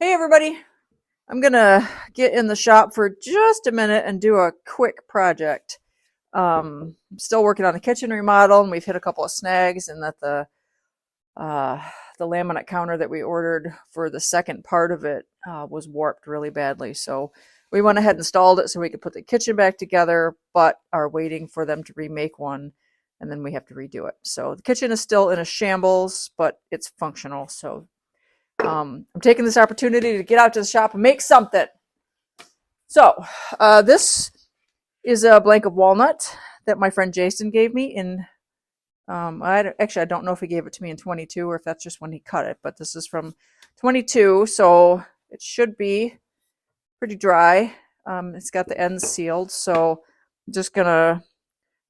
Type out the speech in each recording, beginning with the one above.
Hey everybody, I'm gonna get in the shop for just a minute and do a quick project. I'm still working on the kitchen remodel, and we've hit a couple of snags, and that uh, the laminate counter that we ordered for the second part of it was warped really badly. So we went ahead and installed it so we could put the kitchen back together, but are waiting for them to remake one, and then we have to redo it. So the kitchen is still in a shambles, but it's functional. So I'm taking this opportunity to get out to the shop and make something. So this is a blank of walnut that my friend Jason gave me in, I don't know if he gave it to me in 22 or if that's just when he cut it, but this is from 22, so it should be pretty dry. It's got the ends sealed, so I'm just gonna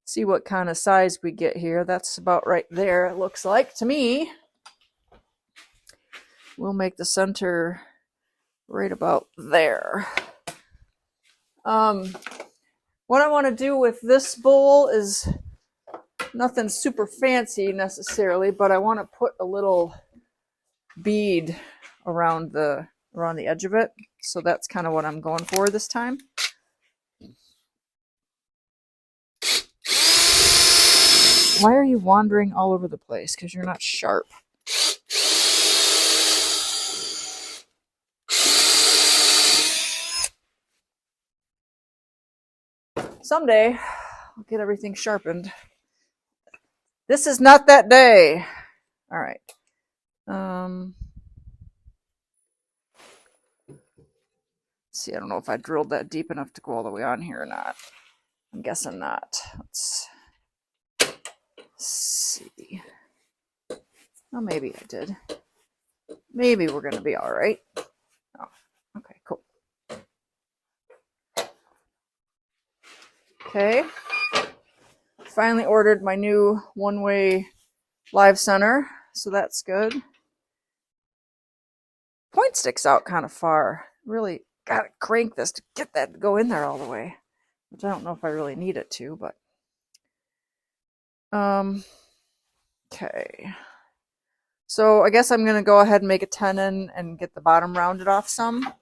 see what kind of size we get here. That's about right there, it looks like to me. We'll make the center right about there. What I want to do with this bowl is nothing super fancy necessarily, but I want to put a little bead around the edge of it. So that's kind of what I'm going for this time. Why are you wandering all over the place? Because you're not sharp. Someday I'll get everything sharpened. This is not that day. All right. See, I don't know if I drilled that deep enough to go all the way on here or not. I'm guessing not. Let's see. Oh, maybe I did. Maybe we're going to be all right. Oh, okay, cool. Okay. Finally ordered my new one-way live center, so that's good. Point sticks out kind of far. Really gotta crank this to get that to go in there all the way, which I don't know if I really need it to, but okay. So I guess I'm gonna go ahead and make a tenon and get the bottom rounded off some.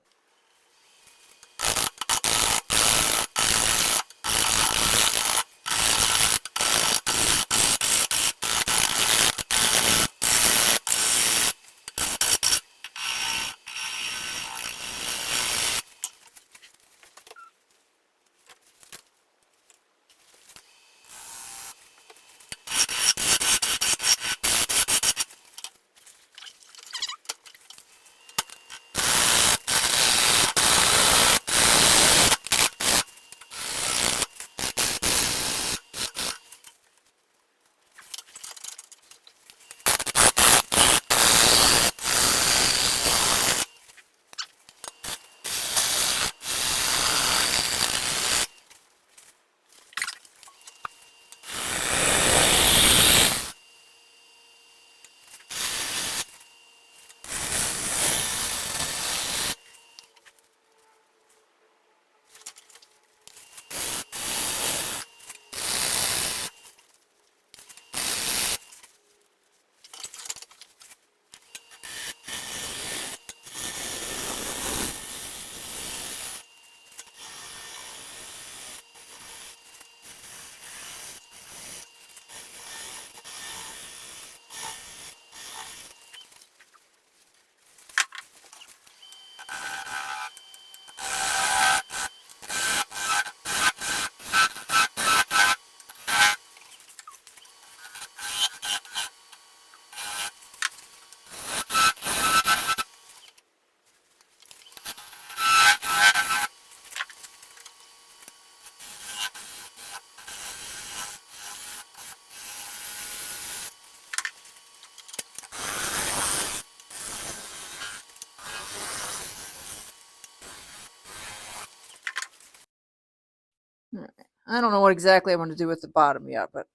All right. I don't know what exactly I want to do with the bottom yet, but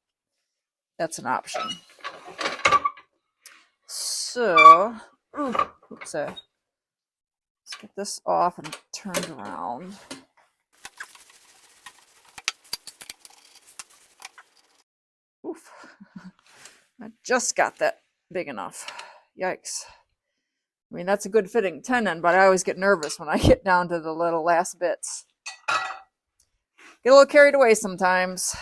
that's an option. So, oops, let's get this off and turned around. Oof. I just got that big enough. Yikes. I mean, that's a good fitting tenon, but I always get nervous when I get down to the little last bits. Get a little carried away sometimes.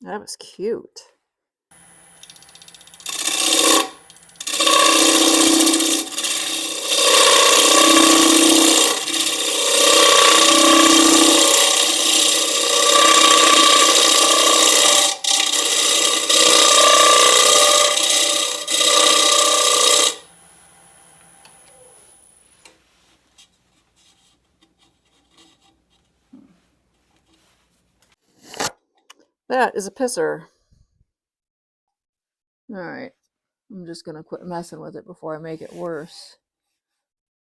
That was cute. That is a pisser. Alright, I'm just going to quit messing with it before I make it worse.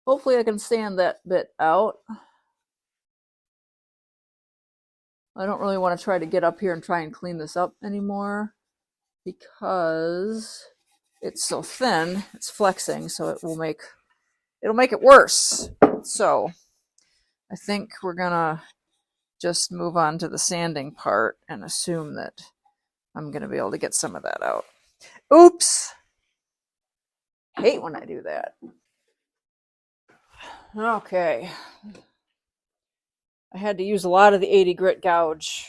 Hopefully I can sand that bit out. I don't really want to try to get up here and try and clean this up anymore because it's so thin, it's flexing, so it'll make it worse. So I think we're gonna just move on to the sanding part and assume that I'm gonna be able to get some of that out. Oops! Hate when I do that. Okay. I had to use a lot of the 80 grit gouge.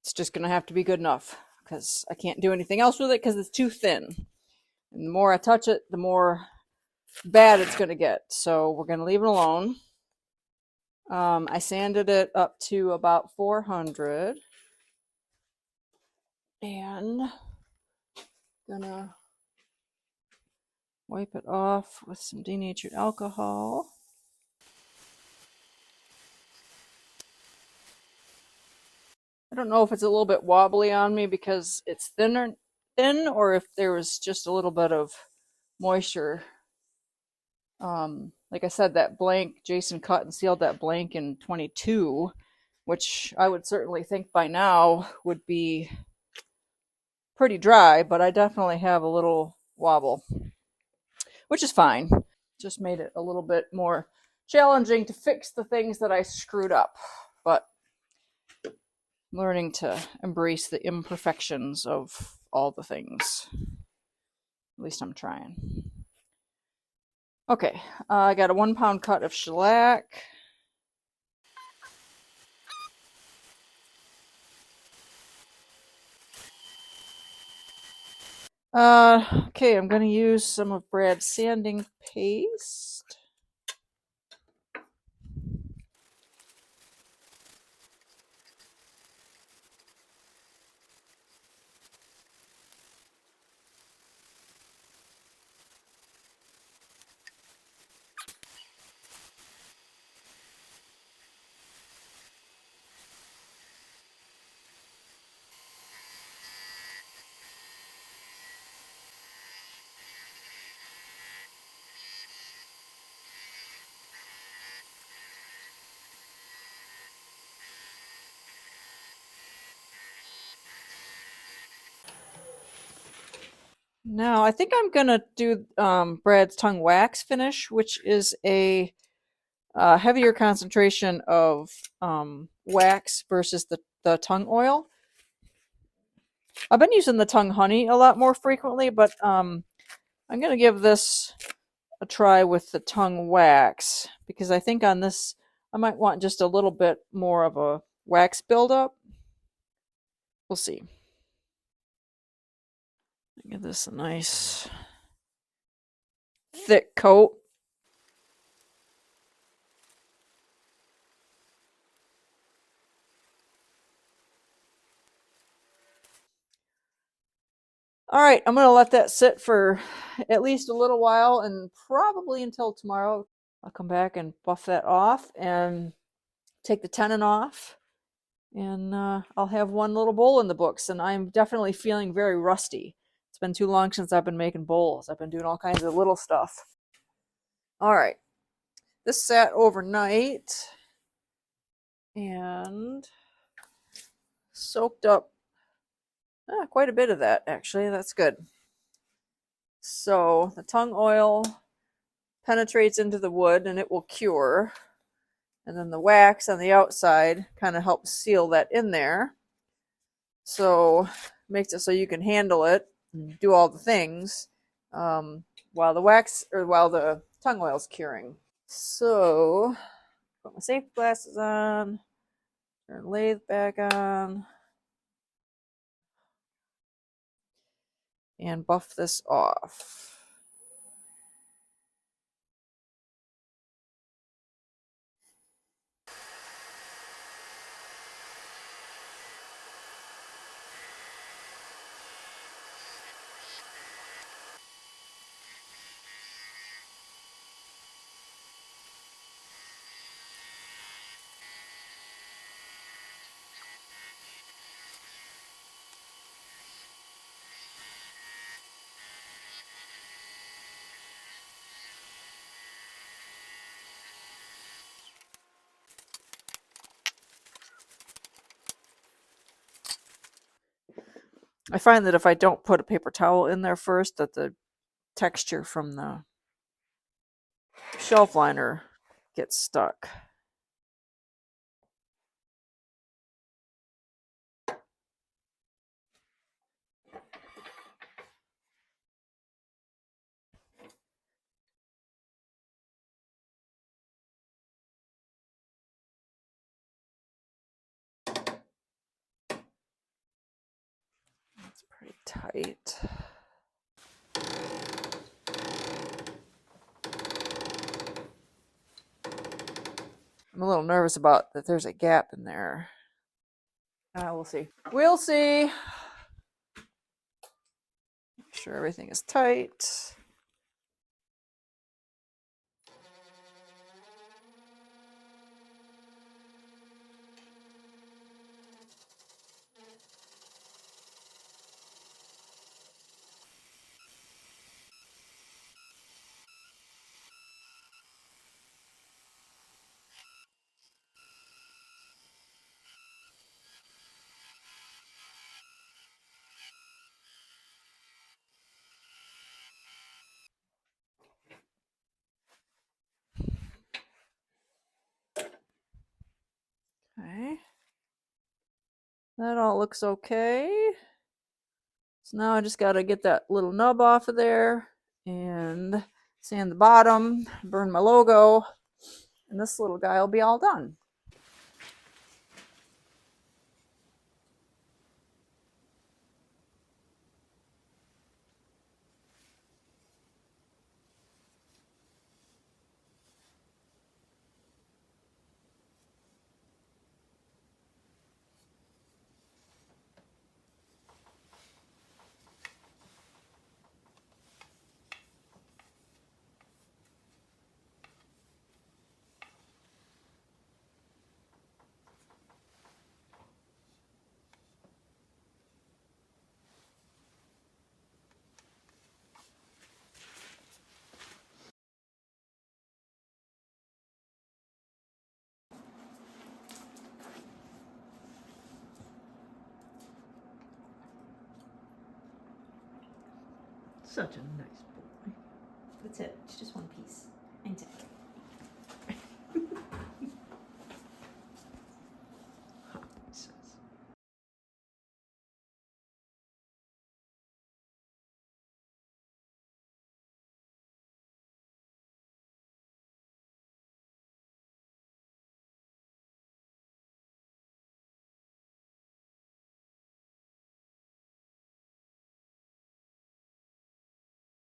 It's just gonna have to be good enough because I can't do anything else with it because it's too thin. And the more I touch it, the more bad it's gonna get. So we're gonna leave it alone. I sanded it up to about 400 and gonna Wipe it off with some denatured alcohol. I don't know if it's a little bit wobbly on me because it's thin, or if there was just a little bit of moisture. Like I said, that blank, Jason cut and sealed that blank in 22, which I would certainly think by now would be pretty dry, but I definitely have a little wobble, which is fine. Just made it a little bit more challenging to fix the things that I screwed up, but learning to embrace the imperfections of all the things. At least I'm trying. Okay, I got a 1 pound cut of shellac. Okay, I'm going to use some of Brad's sanding paste. Now, I think I'm going to do Brad's tongue wax finish, which is a heavier concentration of wax versus the tongue oil. I've been using the tongue honey a lot more frequently, but I'm going to give this a try with the tongue wax because I think on this I might want just a little bit more of a wax buildup. We'll see. Give this a nice thick coat. All right, I'm going to let that sit for at least a little while and probably until tomorrow. I'll come back and buff that off and take the tenon off. And I'll have one little bowl in the books. And I'm definitely feeling very rusty. It's been too long since I've been making bowls. I've been doing all kinds of little stuff. All right. This sat overnight and soaked up quite a bit of that, actually. That's good. So the tongue oil penetrates into the wood and it will cure. And then the wax on the outside kind of helps seal that in there. So makes it so you can handle it and do all the things while the tongue oil is curing. So put my safety glasses on, turn lathe back on, and buff this off. I find that if I don't put a paper towel in there first, that the texture from the shelf liner gets stuck. It's pretty tight. I'm a little nervous about that there's a gap in there. We'll see. We'll see. Make sure everything is tight. That all looks okay. So now I just got to get that little nub off of there and sand the bottom, burn my logo, and this little guy will be all done. Such a nice boy. That's it. It's just one piece. Ain't it?